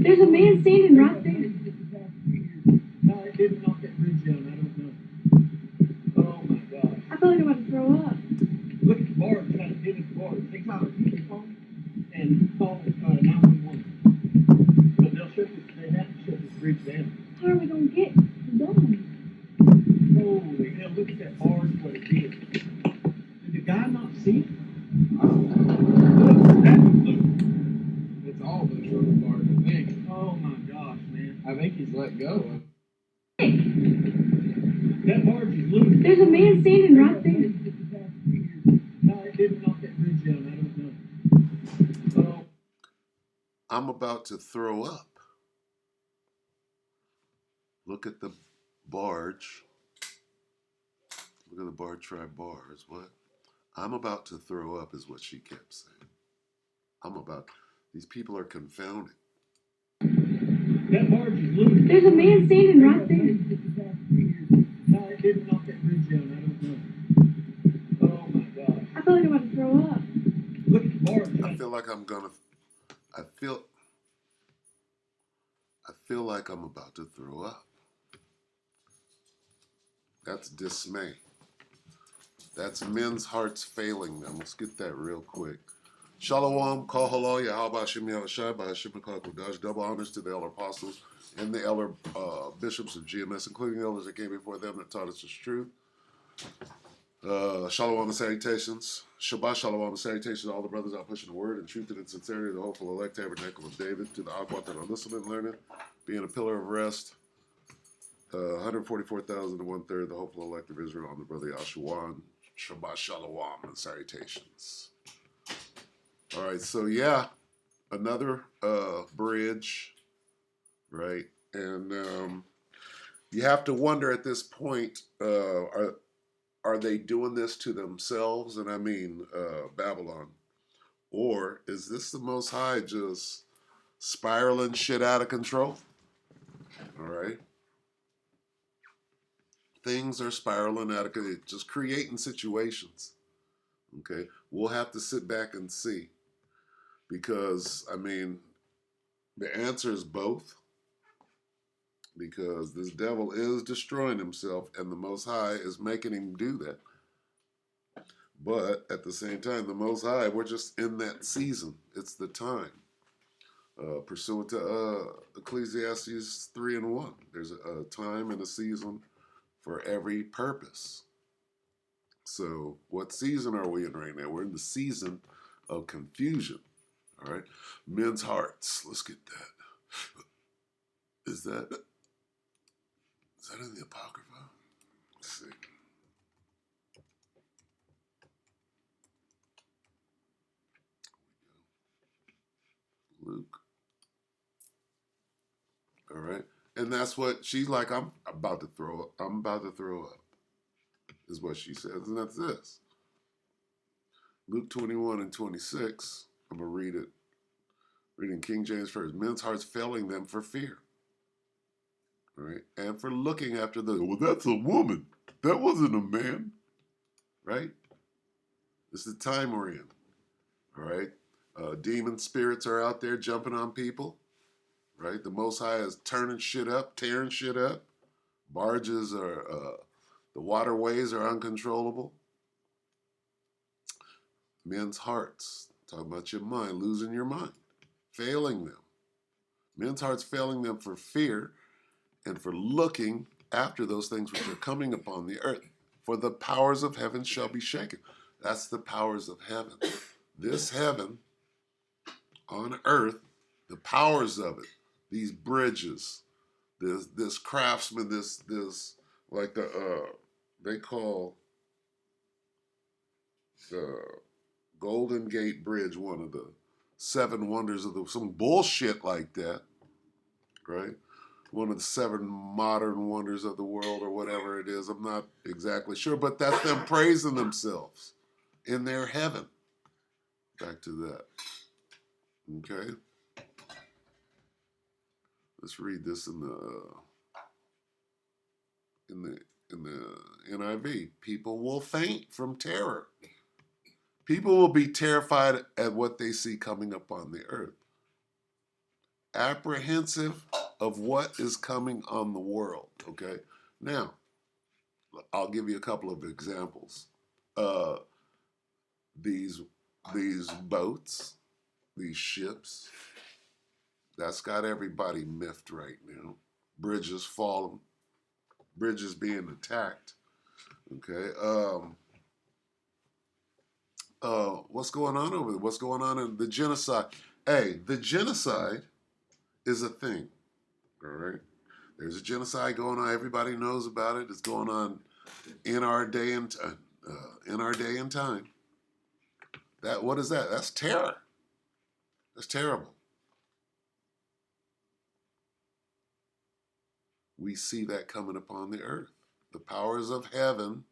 There's a man standing right there. No, it didn't knock that bridge down. I don't know. Oh my gosh. I feel like I'm about to throw up. Look at the bars. Try to get at the bars. Hey, Tyler, use your phone and call 911. But they'll shut this. They have to shut this bridge down. How are we gonna get done? Holy hell! Look at that bars. What it did. Did the guy not see it? Look, that was loose. It's all the shorter bars, I think. Oh my gosh, man. I think he's let go of. That barge is loose. There's a man standing right there. No, it didn't knock that bridge down. I don't know. Oh. I'm about to throw up. Look at the barge. Look at the bar tribe bars. What? I'm about to throw up is what she kept saying. These people are confounded. That barge is loose. There's a man standing right there. No, it didn't knock that bridge down. I don't know. Oh my gosh. I feel like I'm about to throw up. Look at the barge. I feel like I feel like I'm about to throw up. That's dismay. That's men's hearts failing them. Let's get that real quick. Shalom, Kol Halal, Yahweh Hashem Yahushai, Hashem Kodash. Double honors to the elder apostles and the elder bishops of GMS, including the elders that came before them that taught us the truth. Shalom and salutations. Shabbat shalom and salutations to all the brothers out pushing the word and truth and sincerity, the hopeful elect tabernacle of David, to the Aquat that are listening and learning, being a pillar of rest. 144,000 to 1/3 the hopeful elect of Israel on the brother Yashuan. Shabbat shalom and salutations. All right, so yeah, another bridge, right? And you have to wonder at this point, are they doing this to themselves? And I mean Babylon. Or is this the Most High just spiraling shit out of control? All right. Things are spiraling out of control, just creating situations. Okay. We'll have to sit back and see. Because, I mean, the answer is both. Because this devil is destroying himself and the Most High is making him do that. But at the same time, the Most High, we're just in that season. It's the time. Pursuant to Ecclesiastes 3:1. There's a time and a season for every purpose. So what season are we in right now? We're in the season of confusion. All right. Men's hearts. Let's get that. Is that in the Apocrypha? Let's see. Luke. All right. And that's what she's like, I'm about to throw up. I'm about to throw up, is what she says. And that's this. Luke 21 and 26. I'm going to read it. Reading King James first. Men's hearts failing them for fear. All right. And for looking after well, that's a woman. That wasn't a man. Right? This is the time we're in. All right. Demon spirits are out there jumping on people. Right? The Most High is turning shit up, tearing shit up. Barges are, the waterways are uncontrollable. Men's hearts, talking about your mind, losing your mind, failing them. Men's hearts failing them for fear and for looking after those things which are coming upon the earth. For the powers of heaven shall be shaken. That's the powers of heaven. This heaven on earth, the powers of it, these bridges, this craftsman, this like they call the Golden Gate Bridge one of the 7 wonders of some bullshit like that, right? One of the 7 modern wonders of the world or whatever it is. I'm not exactly sure, but that's them praising themselves in their heaven. Back to that. Okay. Let's read this in the NIV. People will faint from terror. People will be terrified at what they see coming upon the earth. apprehensive of what is coming on the world. Okay, now I'll give you a couple of examples. Uh, these boats, these ships, that's got everybody miffed right now. Bridges falling, bridges being attacked. Okay. What's going on over there? What's going on in the genocide? Hey, the genocide is a thing. All right. There's a genocide going on. Everybody knows about it. It's going on in our day and time. That what is that? That's terror. That's terrible. We see that coming upon the earth. The powers of heaven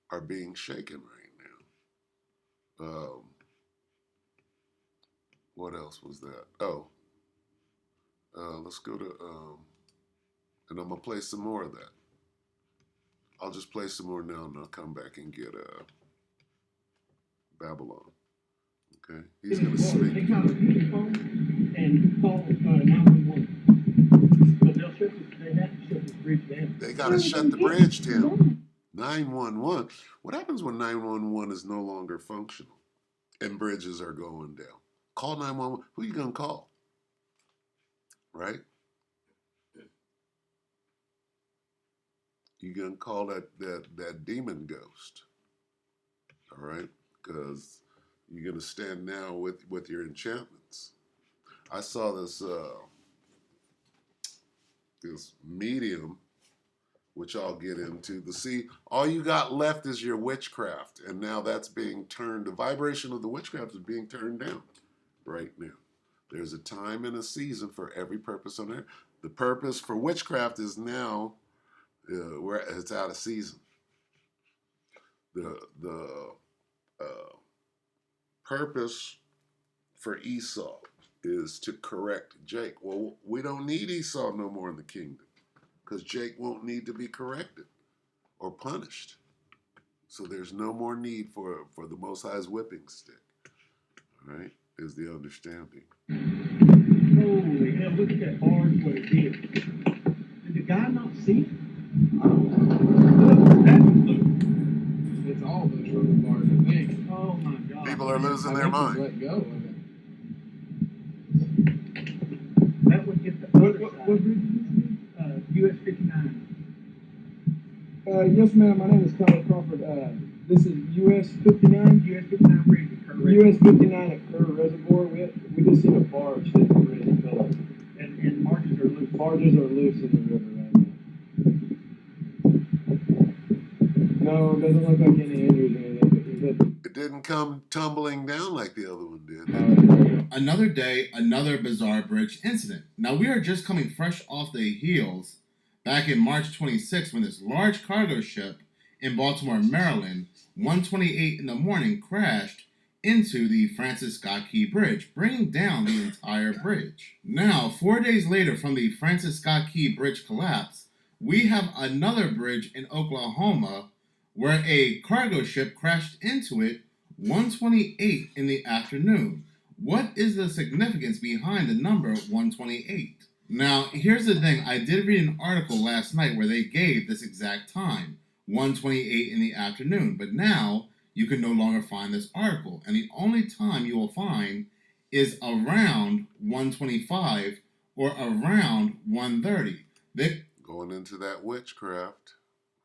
are being shaken right now. What else was that? Oh, let's go to, and I'm going to play some more of that. I'll just play some more now and I'll come back and get Babylon. Okay? He's going to speak. Take out a phone and call 911. But they have to shut this bridge down. They got to shut the bridge down. 911. What happens when 911 is no longer functional and bridges are going down? Call 911. Who are you going to call? Right? You're going to call that demon ghost. All right? Because you're going to stand now with your enchantments. I saw this this medium, which I'll get into. All you got left is your witchcraft, and now that's being turned. The vibration of the witchcraft is being turned down right now. There's a time and a season for every purpose on earth. The purpose for witchcraft is now where it's out of season. The purpose for Esau is to correct Jake. Well, we don't need Esau no more in the kingdom because Jake won't need to be corrected or punished. So there's no more need for the Most High's whipping stick. All right, is the understanding. Holy hell, look at that barge, what it did. Did the guy not see it? I don't know. That was loose. It's all those rubber bars, I think. Oh my God. People are losing their mind. Let go of it. That would get the other side. What bridge is this? US 59. Yes, ma'am. My name is Tyler Crawford. This is US 59. US 59 bridge at Kerr Reservoir. US 59 at Kerr Reservoir. We just seen a barge hit the bridge and fell off. And barges are loose. Barges are loose in the river right now. No, it doesn't look like any injuries or anything. It didn't come tumbling down like the other one did. Another day, another bizarre bridge incident. Now, we are just coming fresh off the heels back in March 26 when this large cargo ship in Baltimore, Maryland, 1:28 in the morning, crashed into the Francis Scott Key Bridge, bringing down the entire bridge. Now, 4 days later from the Francis Scott Key Bridge collapse, we have another bridge in Oklahoma where a cargo ship crashed into it 1:28 in the afternoon. What is the significance behind the number 1:28? Now, here's the thing. I did read an article last night where they gave this exact time, 1:28 in the afternoon. But now, you can no longer find this article. And the only time you will find is around 1:25 or around 1:30. Going into that witchcraft.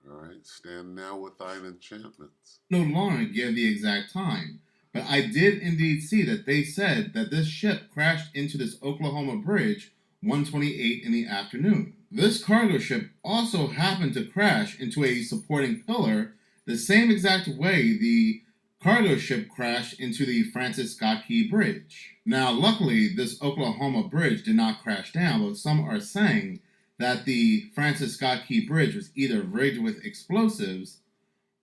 All right, stand now with thine enchantments. No longer give the exact time. But I did indeed see that they said that this ship crashed into this Oklahoma bridge 1:28 in the afternoon. This cargo ship also happened to crash into a supporting pillar the same exact way the cargo ship crashed into the Francis Scott Key Bridge. Now, luckily, this Oklahoma bridge did not crash down, but some are saying that the Francis Scott Key Bridge was either rigged with explosives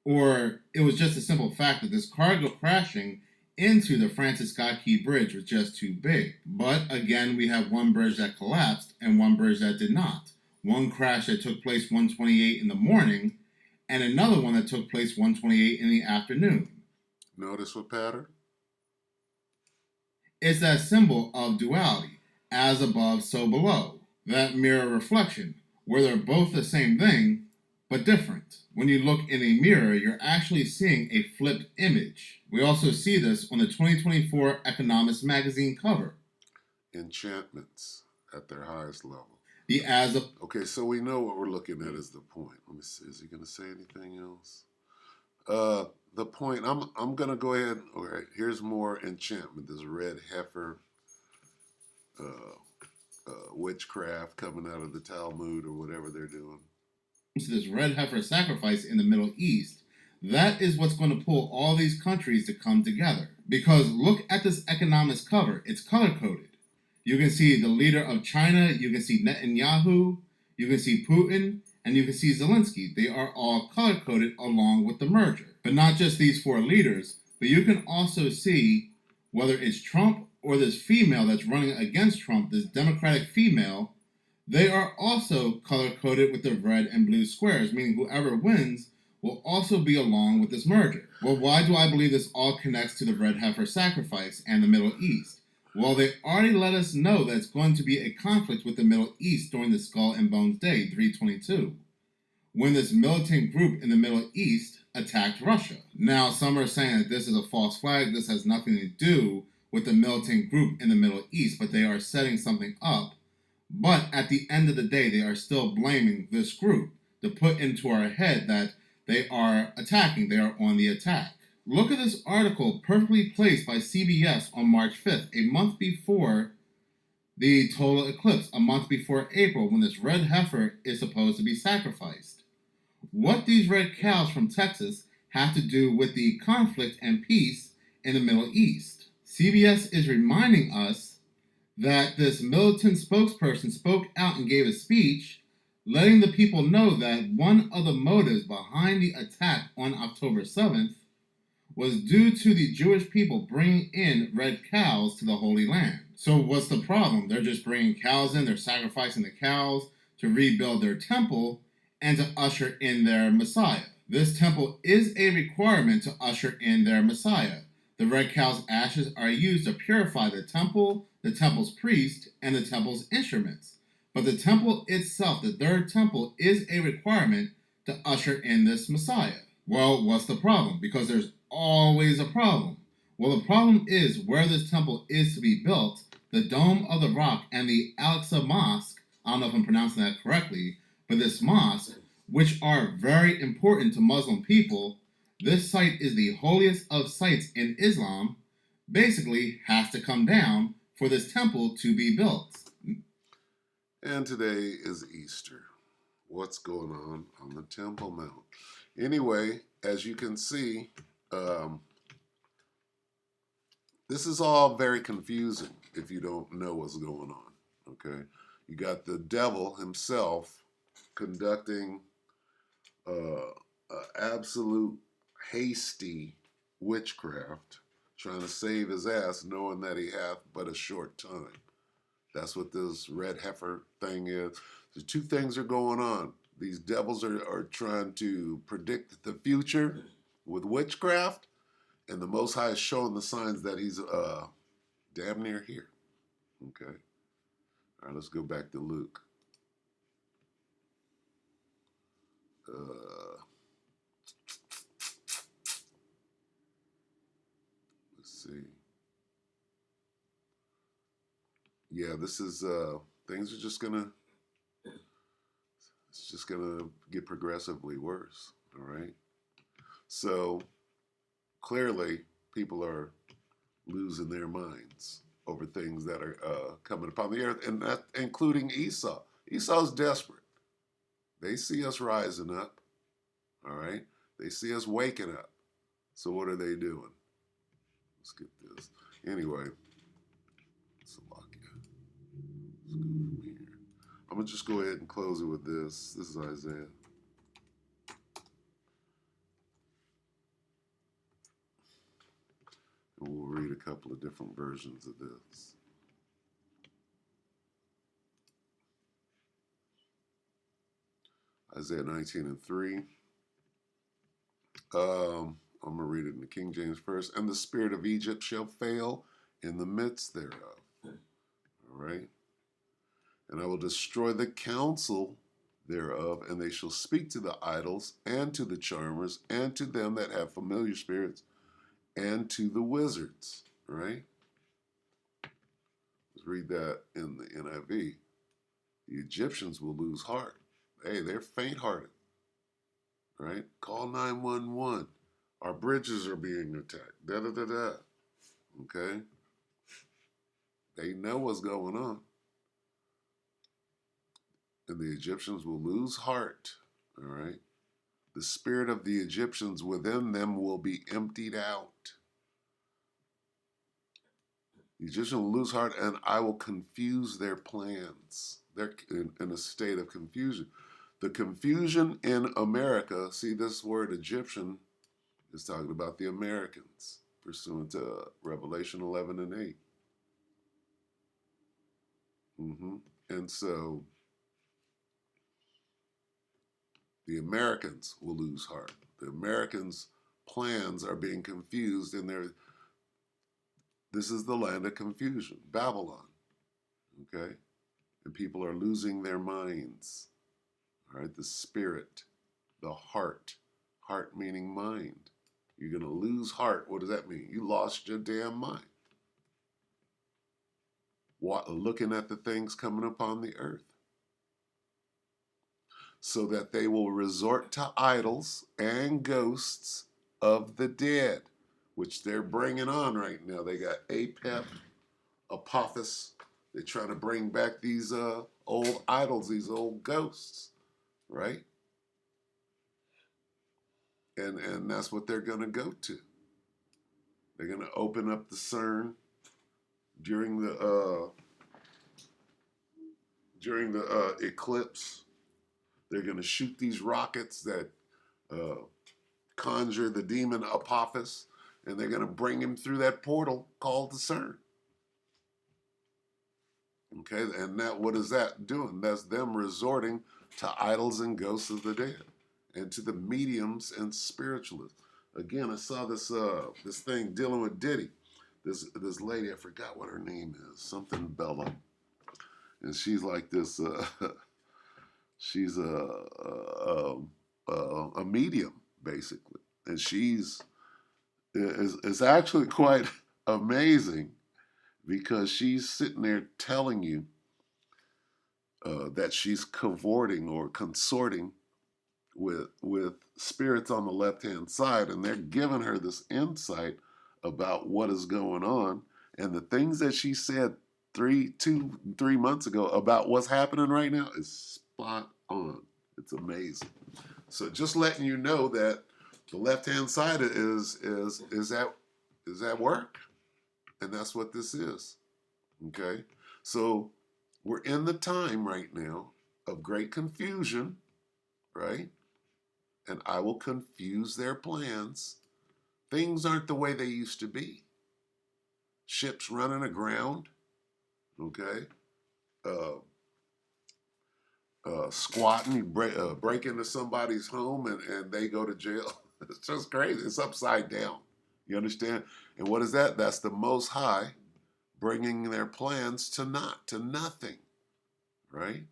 or it was just a simple fact that this cargo crashing into the Francis Scott Key Bridge was just too big. But again, we have one bridge that collapsed and one bridge that did not. One crash that took place 1:28 in the morning and another one that took place 1:28 in the afternoon. Notice what pattern? It's that symbol of duality, as above, so below. That mirror reflection, where they're both the same thing, but different. When you look in a mirror, you're actually seeing a flipped image. We also see this on the 2024 Economist magazine cover. Enchantments at their highest level. The as of Okay, so we know what we're looking at is the point. Let me see. Is he going to say anything else? The point. I'm going to go ahead. All right. Here's more enchantment. This red heifer, witchcraft coming out of the Talmud or whatever they're doing. to this red heifer sacrifice in the Middle East, that is what's going to pull all these countries to come together. Because look at this economics cover, it's color coded. You can see the leader of China, you can see Netanyahu, you can see Putin, and you can see Zelensky. They are all color coded along with the merger. But not just these four leaders, but you can also see whether it's Trump or this female that's running against Trump, this Democratic female. They are also color-coded with the red and blue squares, meaning whoever wins will also be along with this merger. Well, why do I believe this all connects to the red heifer sacrifice and the Middle East? Well, they already let us know that it's going to be a conflict with the Middle East during the Skull and Bones Day, 322, when this militant group in the Middle East attacked Russia. Now, some are saying that this is a false flag, this has nothing to do with the militant group in the Middle East, but they are setting something up. But at the end of the day, they are still blaming this group to put into our head that they are attacking, they are on the attack. Look at this article perfectly placed by CBS on March 5th, a month before the total eclipse, a month before April, when this red heifer is supposed to be sacrificed. What these red cows from Texas have to do with the conflict and peace in the Middle East. CBS is reminding us that this militant spokesperson spoke out and gave a speech letting the people know that one of the motives behind the attack on October 7th was due to the Jewish people bringing in red cows to the Holy Land. So what's the problem? They're just bringing cows in, they're sacrificing the cows to rebuild their temple and to usher in their Messiah. This temple is a requirement to usher in their Messiah. The red cow's ashes are used to purify the temple's priest, and the temple's instruments. But the temple itself, the third temple, is a requirement to usher in this Messiah. Well, what's the problem? Because there's always a problem. Well, the problem is where this temple is to be built, the Dome of the Rock and the Al-Aqsa Mosque, I don't know if I'm pronouncing that correctly, but this mosque, which are very important to Muslim people, this site is the holiest of sites in Islam, basically has to come down for this temple to be built. And today is Easter. What's going on the Temple Mount? Anyway, as you can see, this is all very confusing if you don't know what's going on, okay? You got the devil himself conducting absolute hasty witchcraft, trying to save his ass, knowing that he hath but a short time. That's what this red heifer thing is. So two things are going on. These devils are trying to predict the future with witchcraft, and the Most High is showing the signs that he's damn near here. Okay. All right, let's go back to Luke. Let's see. Yeah, this is things are just gonna get progressively worse. All right. So clearly, people are losing their minds over things that are coming upon the earth, and that including Esau. Esau's desperate. They see us rising up. All right. They see us waking up. So what are they doing? Let's get this. Anyway, Salakia. Let's go from here. I'm going to just go ahead and close it with this. This is Isaiah. And we'll read a couple of different versions of this. Isaiah 19:3. I'm going to read it in the King James first. And the spirit of Egypt shall fail, in the midst thereof. All right? And I will destroy the counsel thereof, and they shall speak to the idols, and to the charmers, and to them that have familiar spirits, and to the wizards. Right? Let's read that in the NIV. The Egyptians will lose heart. Hey, they're faint-hearted. Right? Call 911. Our bridges are being attacked. Da da da da. Okay? They know what's going on. And the Egyptians will lose heart. All right? The spirit of the Egyptians within them will be emptied out. The Egyptians will lose heart, and I will confuse their plans. They're in a state of confusion. The confusion in America, see, this word Egyptian is talking about the Americans, pursuant to Revelation 11 and 8. And so the Americans will lose heart. The Americans' plans are being confused, and this is the land of confusion, Babylon. Okay? And people are losing their minds. All right? The spirit, the heart meaning mind. You're going to lose heart. What does that mean? You lost your damn mind. Looking at the things coming upon the earth. So that they will resort to idols and ghosts of the dead, which they're bringing on right now. They got Apep, Apophis. They're trying to bring back these old idols, these old ghosts, right? And that's what they're going to go to. They're going to open up the CERN during the eclipse. They're going to shoot these rockets that conjure the demon Apophis, and they're going to bring him through that portal called the CERN. Okay, and what is that doing? That's them resorting to idols and ghosts of the dead, and to the mediums and spiritualists. Again, I saw this thing dealing with Diddy. This lady, I forgot what her name is, something Bella, and she's like this. She's a medium basically, and is actually quite amazing, because she's sitting there telling you that she's cavorting or consorting with spirits on the left-hand side, and they're giving her this insight about what is going on, and the things that she said 3 months ago about what's happening right now is spot on. It's amazing. So just letting you know that the left-hand side is at work, and that's what this is. Okay, so we're in the time right now of great confusion, right? And I will confuse their plans. Things aren't the way they used to be. Ships running aground, okay? Squatting, you break into somebody's home and they go to jail. It's just crazy. It's upside down. You understand? And what is that? That's the Most High bringing their plans to naught, to nothing, right?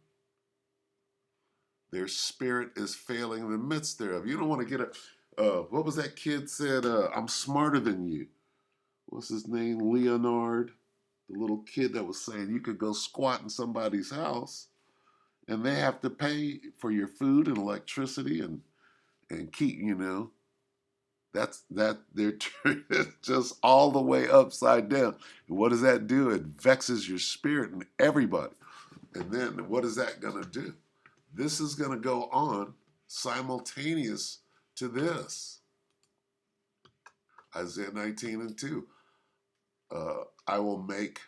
Their spirit is failing in the midst thereof. You don't want to get what was that kid said? I'm smarter than you. What's his name? Leonard, the little kid that was saying you could go squat in somebody's house and they have to pay for your food and electricity and keep, they're just all the way upside down. And what does that do? It vexes your spirit and everybody. And then what is that going to do? This is going to go on simultaneous to this. Isaiah 19 and 2. I will make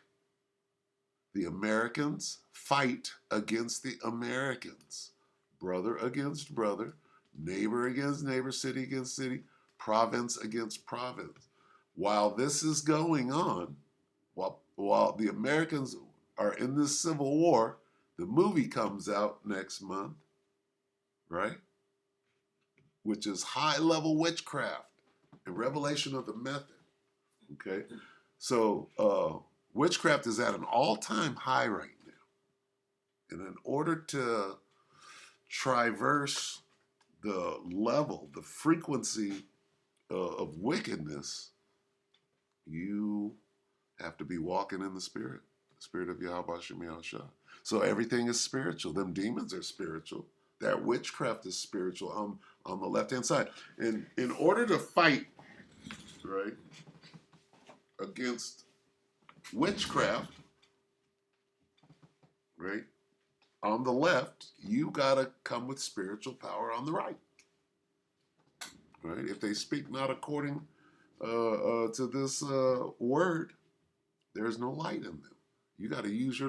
the Americans fight against the Americans. Brother against brother, neighbor against neighbor, city against city, province against province. While this is going on, while the Americans are in this civil war, the movie comes out next month, right? Which is high-level witchcraft and revelation of the method, okay? So witchcraft is at an all-time high right now. And in order to traverse the level, the frequency of wickedness, you have to be walking in the spirit of Yahweh Shem Yahushua. So everything is spiritual. Them demons are spiritual. That witchcraft is spiritual on the left-hand side. And in order to fight, right, against witchcraft, right, on the left, you got to come with spiritual power on the right. Right? If they speak not according to this word, there's no light in them. You got to use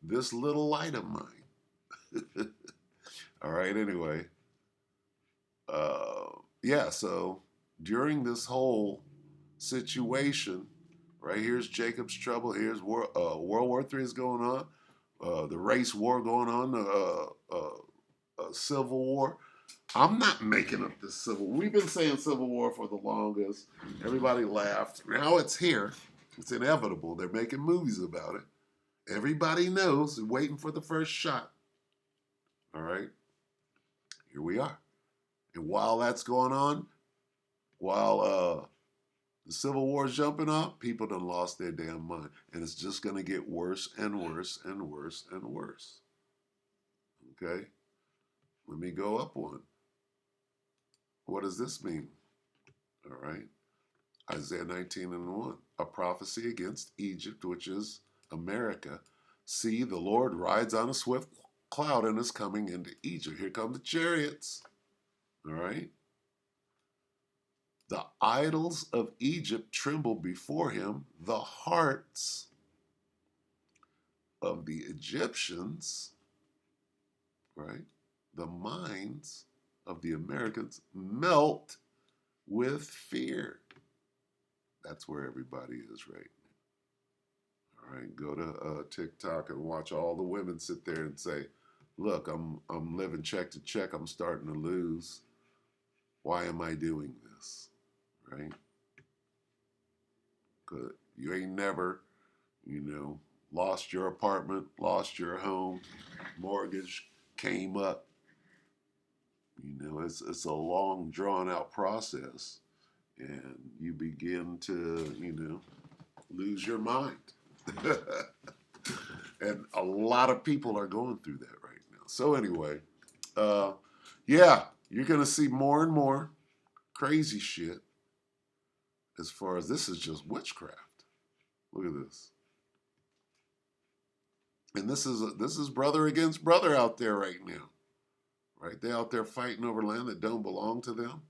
this little light of mine. All right, anyway. Yeah, so during this whole situation, right, here's Jacob's trouble, here's World War III is going on, the race war going on, Civil War. I'm not making up this Civil War. We've been saying Civil War for the longest. Everybody laughed. Now it's here. It's inevitable. They're making movies about it. Everybody knows, waiting for the first shot. All right? Here we are. And while that's going on, while the Civil War is jumping up, people done lost their damn mind. And it's just going to get worse and worse and worse and worse. Okay? Let me go up one. What does this mean? All right. Isaiah 19:1. A prophecy against Egypt, which is America. See, the Lord rides on a swift cloud and is coming into Egypt. Here come the chariots. All right. The idols of Egypt tremble before him. The hearts of the Egyptians, right? The minds of the Americans melt with fear. That's where everybody is right now. All right, go to TikTok and watch all the women sit there and say, look, I'm living check to check. I'm starting to lose. Why am I doing this? Right? Good. You ain't never, lost your apartment, lost your home, mortgage came up. It's a long, drawn-out process, and you begin to, lose your mind. And a lot of people are going through that right now. So anyway, yeah, you're going to see more and more crazy shit as far as this is just witchcraft. Look at this. And this is brother against brother out there right now. Right? They're out there fighting over land that don't belong to them.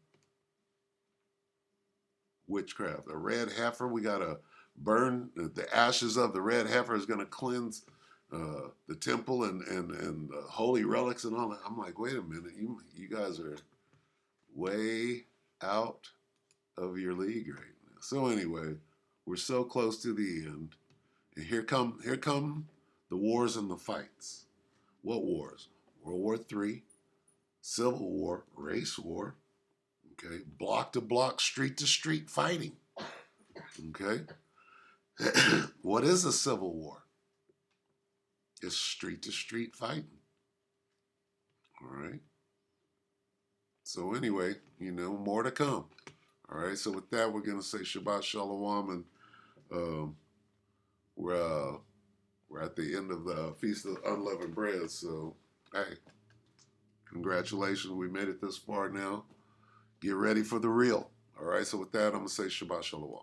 Witchcraft. A red heifer, we got to burn. The ashes of the red heifer is going to cleanse the temple and holy relics and all that. I'm like, wait a minute. You guys are way out of your league right now. So anyway, we're so close to the end. And here come the wars and the fights. What wars? World War III. Civil War, race war, okay, block to block, street to street fighting, okay. What is a civil war? It's street to street fighting, all right. So anyway, more to come, all right. So with that, we're gonna say Shabbat Shalom, and we're at the end of the Feast of Unleavened Bread. So hey. Congratulations, we made it this far now. Get ready for the real. All right, so with that, I'm going to say Shabbat Shalom.